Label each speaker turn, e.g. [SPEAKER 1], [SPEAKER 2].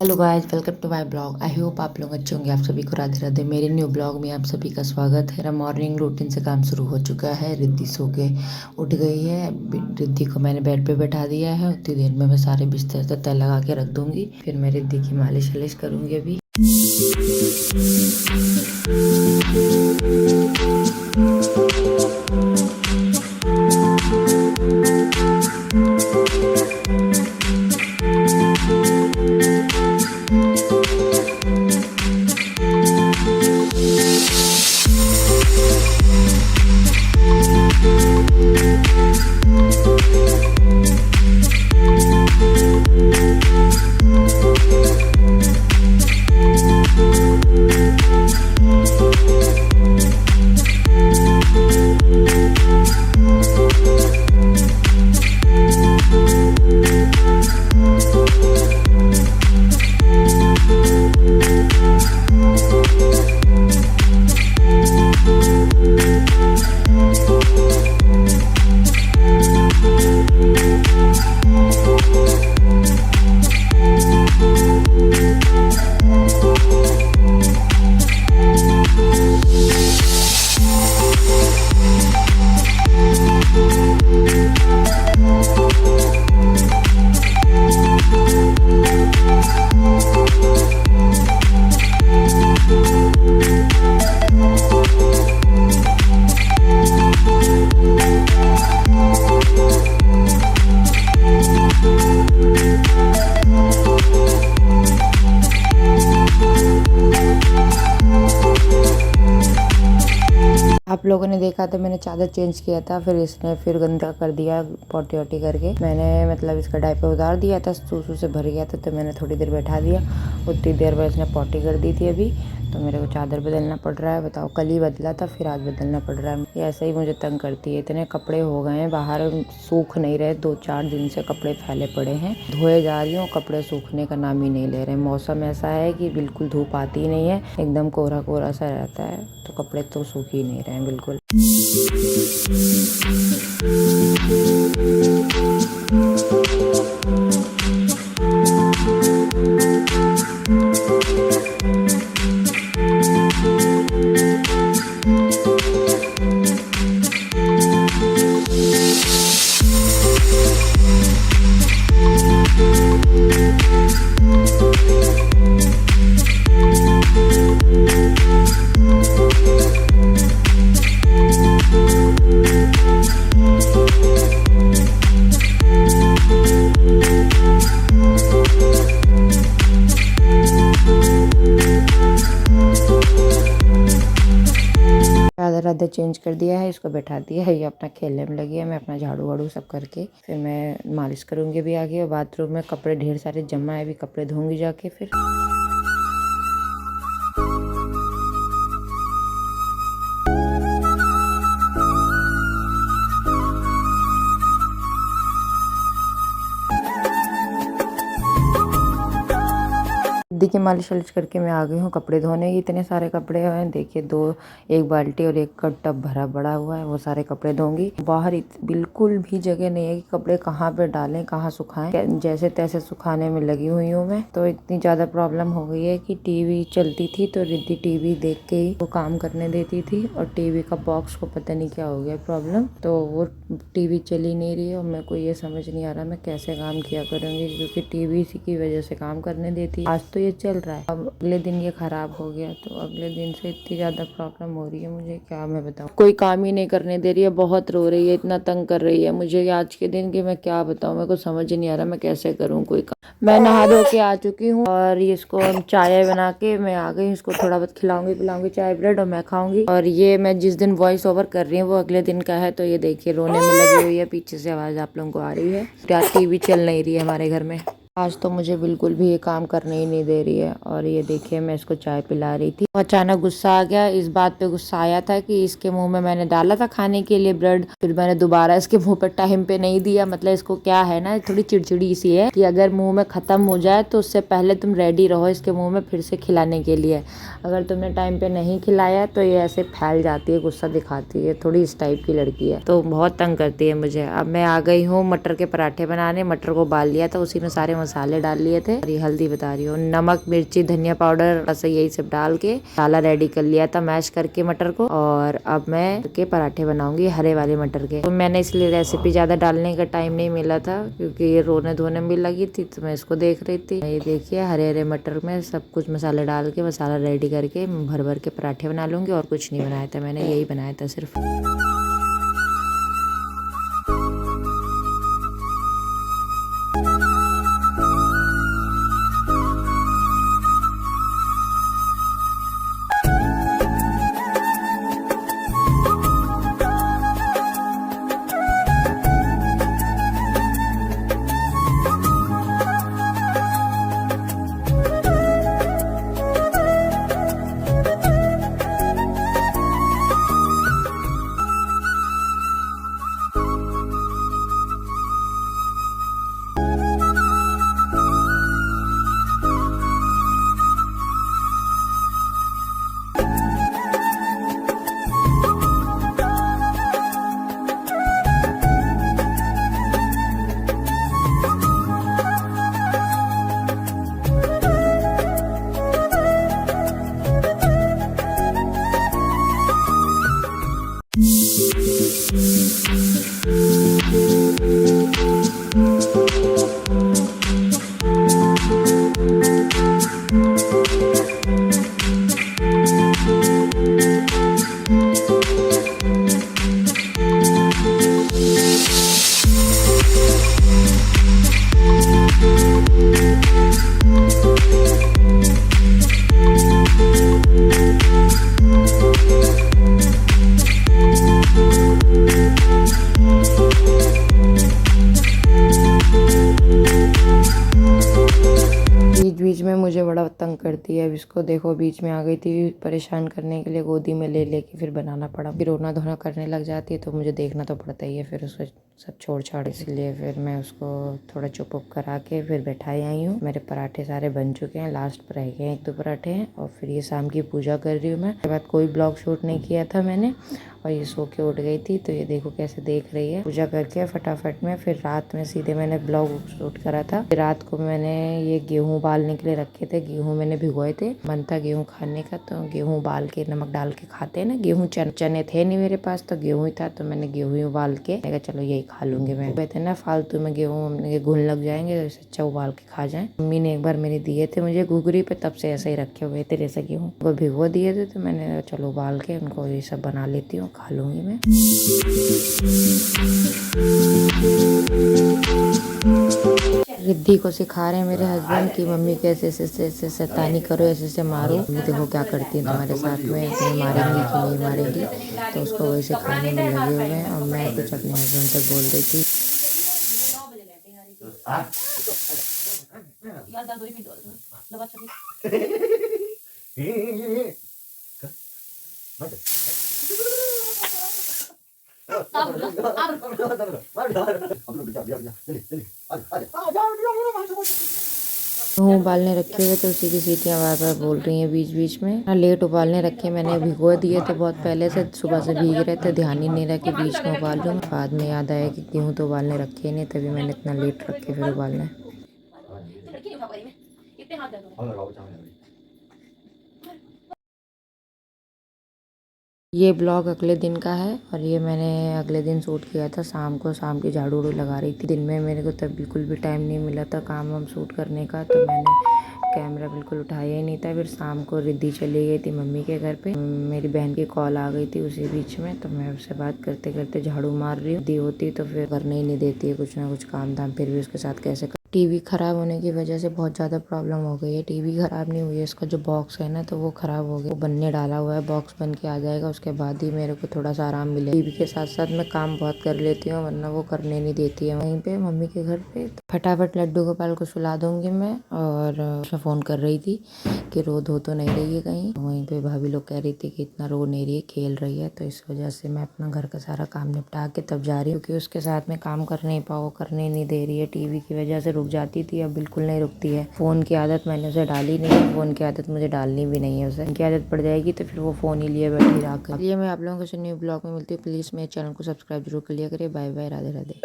[SPEAKER 1] Hello guys, welcome to my blog. I hope आप लोग अच्छे होंगे। आप सभी को राधे राधे। मेरे न्यू ब्लॉग में आप सभी का स्वागत है। मेरा मॉर्निंग रूटीन से काम शुरू हो चुका है। रिद्धि सो के उठ गई है। रिद्धि को मैंने बेड पे बैठा दिया है। उतनी देर में मैं सारे बिस्तर तय लगा के रख दूंगी। फिर मैं रिद्धि की मालिश वालिश करूंगी अभी। आप लोगों ने देखा था मैंने चादर चेंज किया था, फिर इसने फिर गंदा कर दिया पॉटी वॉटी करके। मैंने मतलब इसका डायपर उतार दिया था, सूसू से भर गया था, तो मैंने थोड़ी देर बैठा दिया। उतनी देर में इसने पॉटी कर दी थी अभी, तो मेरे को चादर बदलना पड़ रहा है। बताओ, कल ही बदला था, फिर आज बदलना पड़ रहा है। ये ऐसे ही मुझे तंग करती है। इतने कपड़े हो गए हैं बाहर, सूख नहीं रहे। 2-4 दिन से कपड़े फैले पड़े हैं। धोए जा रही हूँ, कपड़े सूखने का नाम ही नहीं ले रहे। मौसम ऐसा है कि बिल्कुल धूप आती ही नहीं है, एकदम कोहरा कोहरा सा रहता है, तो कपड़े तो सूख ही नहीं रहे हैं बिल्कुल। चादर चेंज कर दिया है, इसको बैठा दिया है, ये अपना खेलने में लगी है। मैं अपना झाड़ू वाड़ू सब करके फिर मैं मालिश करूंगी भी आगे। और बाथरूम में कपड़े ढेर सारे जमा है, अभी कपड़े धोंगी जाके फिर। रिद्धि की मालिश वालिश करके मैं आ गई हूँ कपड़े धोने। इतने सारे कपड़े हैं, देखिए, एक बाल्टी और एक टब भरा बड़ा हुआ है। वो सारे कपड़े धोंगी। बाहर बिल्कुल भी जगह नहीं है कि कपड़े कहाँ पे डालें, कहाँ सुखाएं। जैसे तैसे सुखाने में लगी हुई हूँ मैं। तो इतनी ज्यादा प्रॉब्लम हो गई है कि टीवी चलती थी तो रिद्धि टीवी देख के ही वो काम करने देती थी, और टीवी का बॉक्स को पता नहीं क्या हो गया प्रॉब्लम, तो वो टीवी चली नहीं रही है। और मेरे को ये समझ नहीं आ रहा मैं कैसे काम किया करूँगी, क्योंकि टीवी इसी की वजह से काम करने देती। आज तो ये चल रहा है, अब अगले दिन ये खराब हो गया, तो अगले दिन से इतनी ज्यादा प्रॉब्लम हो रही है मुझे, क्या मैं बताऊं। कोई काम ही नहीं करने दे रही है, बहुत रो रही है, इतना तंग कर रही है मुझे आज के दिन की मैं क्या बताऊं। मेरे को समझ नहीं आ रहा मैं कैसे करूं कोई काम। मैं नहा धो के आ चुकी हूँ, और इसको चाय बना के मैं आ गई। इसको थोड़ा बहुत खिलाऊंगी पिलाऊंगी चाय ब्रेड, और मैं खाऊंगी। और ये मैं जिस दिन वॉइस ओवर कर रही हूँ वो अगले दिन का है, तो ये देखिए रोने में लगी हुई है। पीछे से आवाज आप लोगों को आ रही है। टीवी चल नहीं रही है हमारे घर में। आज तो मुझे बिल्कुल भी ये काम करने ही नहीं दे रही है। और ये देखिए मैं इसको चाय पिला रही थी, अचानक गुस्सा आ गया। इस बात पे गुस्सा आया था कि इसके मुंह में मैंने डाला था खाने के लिए ब्रेड, फिर मैंने दोबारा इसके मुंह पे टाइम पे नहीं दिया। मतलब इसको क्या है ना, थोड़ी चिड़चिड़ी सी है कि अगर मुंह में खत्म हो जाए तो उससे पहले तुम रेडी रहो इसके मुंह में फिर से खिलाने के लिए। अगर तुमने टाइम पे नहीं खिलाया तो ये ऐसे फैल जाती है, गुस्सा दिखाती है, थोड़ी इस टाइप की लड़की है, तो बहुत तंग करती है मुझे। अब मैं आ गई हूँ मटर के पराठे बनाने। मटर को उबाल लिया था, उसी में सारे मसाले डाल लिए थे और ये हल्दी बता रही हूँ, नमक मिर्ची धनिया पाउडर बस यही सब डाल के मसाला रेडी कर लिया था मैश करके मटर को। और अब मैं के पराठे बनाऊंगी हरे वाले मटर के। तो मैंने इसलिए रेसिपी ज्यादा डालने का टाइम नहीं मिला था क्योंकि ये रोने धोने में भी लगी थी, तो मैं इसको देख रही थी। ये देखिए हरे हरे मटर में सब कुछ मसाले डाल के मसाला रेडी करके भर भर के पराठे बना लूंगी। और कुछ नहीं बनाया था मैंने, यही बनाया था सिर्फ। बीच में मुझे बड़ा तंग करती है। अब इसको देखो बीच में आ गई थी परेशान करने के लिए, गोदी में ले लेके फिर बनाना पड़ा। फिर रोना धोना करने लग जाती है तो मुझे देखना तो पड़ता ही है फिर उसको सब छोड़ छाड़। इसलिए फिर मैं उसको थोड़ा चुप उप करा के फिर बैठाई आई हूँ। मेरे पराठे सारे बन चुके हैं, लास्ट पर रह गए 1-2 पराठे हैं। और फिर ये शाम की पूजा कर रही हूँ मैं। उसके बाद कोई ब्लॉग शूट नहीं किया था मैंने और ये सो के उठ गई थी। तो ये देखो कैसे देख रही है पूजा करके फटाफट में। फिर रात में सीधे मैंने ब्लॉग शूट करा था। फिर रात को मैंने ये गेहूं उबालने के लिए रखे थे, गेहूं मैंने भिगोए थे। मन था गेहूं खाने का तो गेहूं उबाल के नमक डाल के खाते हैं ना। गेहूं चने थे नहीं मेरे पास तो गेहूं ही था, तो मैंने गेहूं ही उबाल के मैं चलो यही खा लूंगी। मैं कहते ना फालतू में गेहूं घुन लग जाएंगे, तो इससे अच्छा उबाल के खा जाए। मम्मी ने एक बार मेरे दिए थे मुझे घुघरी पे, तब से ऐसे ही रखे हुए थे जैसे गेहूं वो भिगो दिए थे। तो मैंने चलो उबाल के उनको ये सब बना लेती हूँ, खा लूंगी मैं। रिद्धि को सिखा रहे हैं मेरे हस्बैंड की मम्मी कैसे ऐसे शैतानी करो, ऐसे मारो। मम्मी देखो क्या करती है तुम्हारे साथ में, तुम्हें मारेंगी कि नहीं मारेंगी। तो उसको वही सिखाने में लगे हुए हैं। और मैं कुछ अपने हस्बैंड तक बोल रही थी। गेहूं उबालने रखे हुए तो उसी की सीटियां बार बार बोल रही हैं बीच बीच में। लेट उबालने रखे, मैंने भिगो दिए थे बहुत पहले से, सुबह से भीग रहे थे, ध्यान ही नहीं रहा कि बीच में उबाल लूँ। बाद में याद आया कि गेहूं तो उबालने रखे नहीं, तभी मैंने इतना लेट रखे फिर उबालने। ये ब्लॉग अगले दिन का है और ये मैंने अगले दिन शूट किया था शाम को। शाम की झाड़ू वाड़ू लगा रही थी। दिन में मेरे को तब बिल्कुल भी टाइम नहीं मिला था काम वाम शूट करने का, तो मैंने कैमरा बिल्कुल उठाया ही नहीं था। फिर शाम को रिद्धि चली गई थी मम्मी के घर पे, मेरी बहन की कॉल आ गई थी उसी बीच में। तो मैं उससे बात करते करते झाड़ू मार रही हूँ। रिद्धि होती तो फिर करने ही नहीं देती है कुछ ना कुछ काम धाम, फिर भी उसके साथ कैसे। टीवी खराब होने की वजह से बहुत ज़्यादा प्रॉब्लम हो गई है। टीवी खराब नहीं हुई है, इसका जो बॉक्स है ना तो वो खराब हो गया, वो बनने डाला हुआ है। बॉक्स बन के आ जाएगा उसके बाद ही मेरे को थोड़ा सा आराम मिलेगा। टीवी के साथ साथ मैं काम बहुत कर लेती हूँ, वरना वो करने नहीं देती है वहीं पे मम्मी के घर पे। तो फटाफट लड्डू गोपाल को सुला दूंगी मैं। और उसमें फ़ोन कर रही थी कि रो धो तो नहीं रही है कहीं। वहीं पे भाभी लोग कह रही थी कि इतना रो नहीं रही है, खेल रही है। तो इस वजह से मैं अपना घर का सारा काम निपटा के तब जा रही हूँ, क्योंकि उसके साथ में काम कर नहीं पाओ, करने नहीं दे रही है। टीवी की वजह से रुक जाती थी, अब बिल्कुल नहीं रुकती है। फ़ोन की आदत मैंने उसे डाली नहीं है, फ़ोन की आदत मुझे डालनी भी नहीं है। उसे की आदत पड़ जाएगी तो फिर वो फ़ोन ही लिए बैठी रहा कर। ये मैं आप लोगों को न्यू ब्लॉग में मिलती हूँ। प्लीज़ मेरे चैनल को सब्सक्राइब जरूर कर लिया करिए। Bye bye, Radhe Radhe.